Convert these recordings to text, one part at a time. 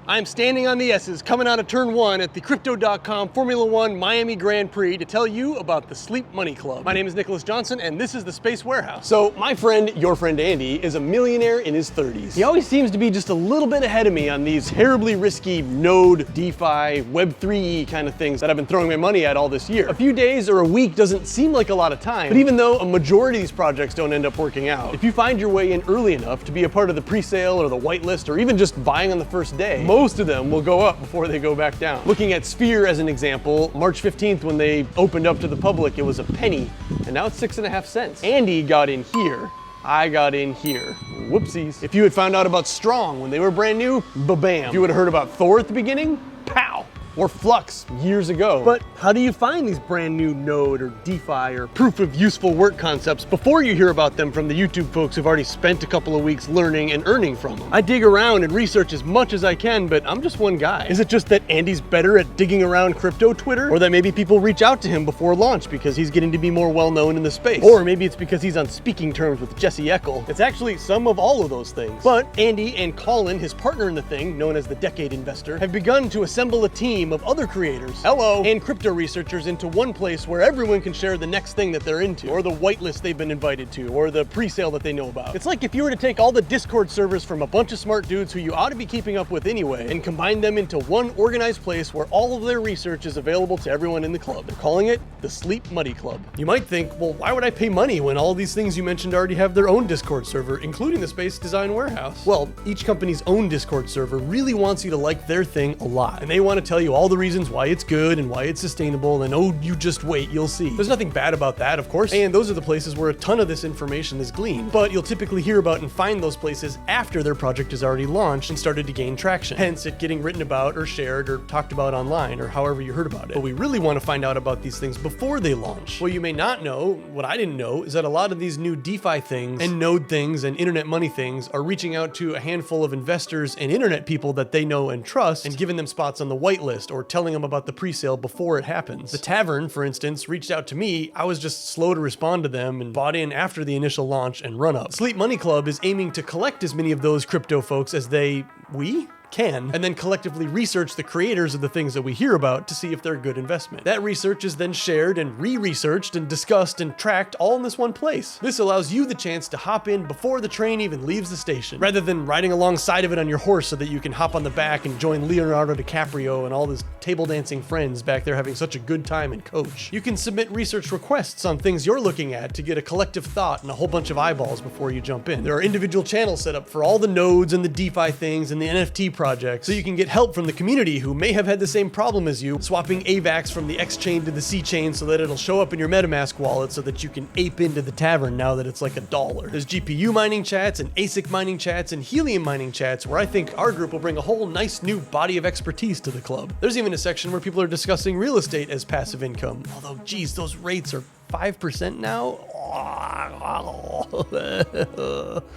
I'm standing on the S's coming out of turn 1 at the Crypto.com Formula 1 Miami Grand Prix to tell you about the Sleep Money Club. My name is Nicholas Johnson and this is the Space Warehouse. So my friend, your friend Andy, is a millionaire in his 30s. He always seems to be just a little bit ahead of me on these terribly risky node, DeFi, Web3 kind of things that I've been throwing my money at all this year. A few days or a week doesn't seem like a lot of time, but even though a majority of these projects don't end up working out, if you find your way in early enough to be a part of the pre-sale or the whitelist or even just buying on the first day, most of them will go up before they go back down. Looking at Sphere as an example, March 15th when they opened up to the public, it was a penny, and now it's 6.5 cents. Andy got in here. I got in here. Whoopsies. If you had found out about Strong when they were brand new, ba-bam. If you would have heard about Thor at the beginning, pow. Or Flux years ago. But how do you find these brand new node or DeFi or proof of useful work concepts before you hear about them from the YouTube folks who've already spent a couple of weeks learning and earning from them? I dig around and research as much as I can, but I'm just one guy. Is it just that Andy's better at digging around crypto Twitter? Or that maybe people reach out to him before launch because he's getting to be more well-known in the space? Or maybe it's because he's on speaking terms with Jesse Eckel. It's actually some of all of those things. But Andy and Colin, his partner in the thing, known as the Decade Investor, have begun to assemble a team of other creators, and crypto researchers into one place where everyone can share the next thing that they're into, or the whitelist they've been invited to, or the pre-sale that they know about. It's like if you were to take all the Discord servers from a bunch of smart dudes who you ought to be keeping up with anyway, and combine them into one organized place where all of their research is available to everyone in the club. They're calling it the Sleep Money Club. You might think, well, why would I pay money when all these things you mentioned already have their own Discord server, including the Space Design Warehouse? Well, each company's own Discord server really wants you to like their thing a lot, and they want to tell you all the reasons why it's good and why it's sustainable, and oh, you just wait, you'll see. There's nothing bad about that, of course, and those are the places where a ton of this information is gleaned, but you'll typically hear about and find those places after their project is already launched and started to gain traction, hence it getting written about or shared or talked about online or however you heard about it. But we really want to find out about these things before they launch. What you may not know, what I didn't know, is that a lot of these new DeFi things and node things and internet money things are reaching out to a handful of investors and internet people that they know and trust and giving them spots on the whitelist or telling them about the pre-sale before it happens. The Tavern, for instance, reached out to me. I was just slow to respond to them and bought in after the initial launch and run up. Sleep Money Club is aiming to collect as many of those crypto folks as we can, and then collectively research the creators of the things that we hear about to see if they're a good investment. That research is then shared and re-researched and discussed and tracked all in this one place. This allows you the chance to hop in before the train even leaves the station, rather than riding alongside of it on your horse so that you can hop on the back and join Leonardo DiCaprio and all his table dancing friends back there having such a good time and coach. You can submit research requests on things you're looking at to get a collective thought and a whole bunch of eyeballs before you jump in. There are individual channels set up for all the nodes and the DeFi things and the NFT projects, so you can get help from the community who may have had the same problem as you, swapping AVAX from the X chain to the C chain so that it'll show up in your MetaMask wallet so that you can ape into the Tavern now that it's like $1. There's GPU mining chats and ASIC mining chats and Helium mining chats where I think our group will bring a whole nice new body of expertise to the club. There's even a section where people are discussing real estate as passive income, although geez, those rates are 5% now?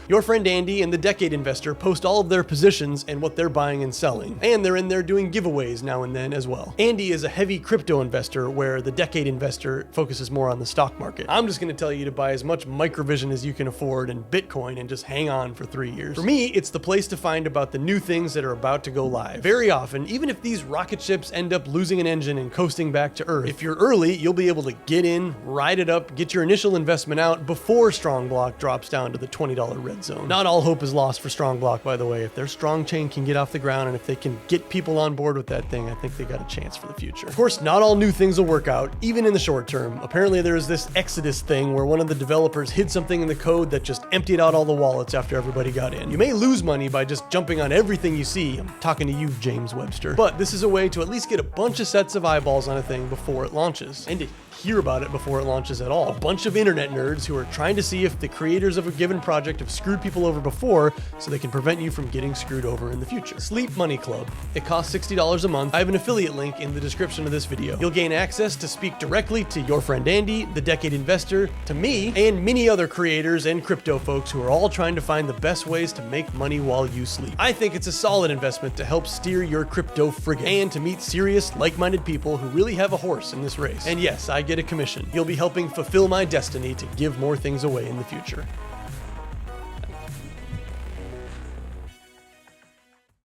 Your friend Andy and the Decade Investor post all of their positions and what they're buying and selling, and they're in there doing giveaways now and then as well. Andy is a heavy crypto investor where the Decade Investor focuses more on the stock market. I'm just going to tell you to buy as much microvision as you can afford and Bitcoin and just hang on for 3 years. For me, it's the place to find about the new things that are about to go live. Very often, even if these rocket ships end up losing an engine and coasting back to Earth, if you're early, you'll be able to get in, ride it up, get your initial investment out before Strong Block drops down to the $20 red zone. Not all hope is lost for Strong Block, by the way. If their strong chain can get off the ground and if they can get people on board with that thing, I think they got a chance for the future. Of course, not all new things will work out, even in the short term. Apparently there is this Exodus thing where one of the developers hid something in the code that just emptied out all the wallets after everybody got in. You may lose money by just jumping on everything you see. I'm talking to you, James Webster. But this is a way to at least get a bunch of sets of eyeballs on a thing before it launches, and to hear about it before it launches at all. A bunch of internet nerds who are trying to see if the creators of a given project have screwed people over before so they can prevent you from getting screwed over in the future. Sleep Money Club. It costs $60 a month. I have an affiliate link in the description of this video. You'll gain access to speak directly to your friend Andy, the Decade Investor, to me, and many other creators and crypto folks who are all trying to find the best ways to make money while you sleep. I think it's a solid investment to help steer your crypto frigate and to meet serious, like-minded people who really have a horse in this race. And yes, I get a commission. You'll be helping fulfill my destiny to give more things away in the future.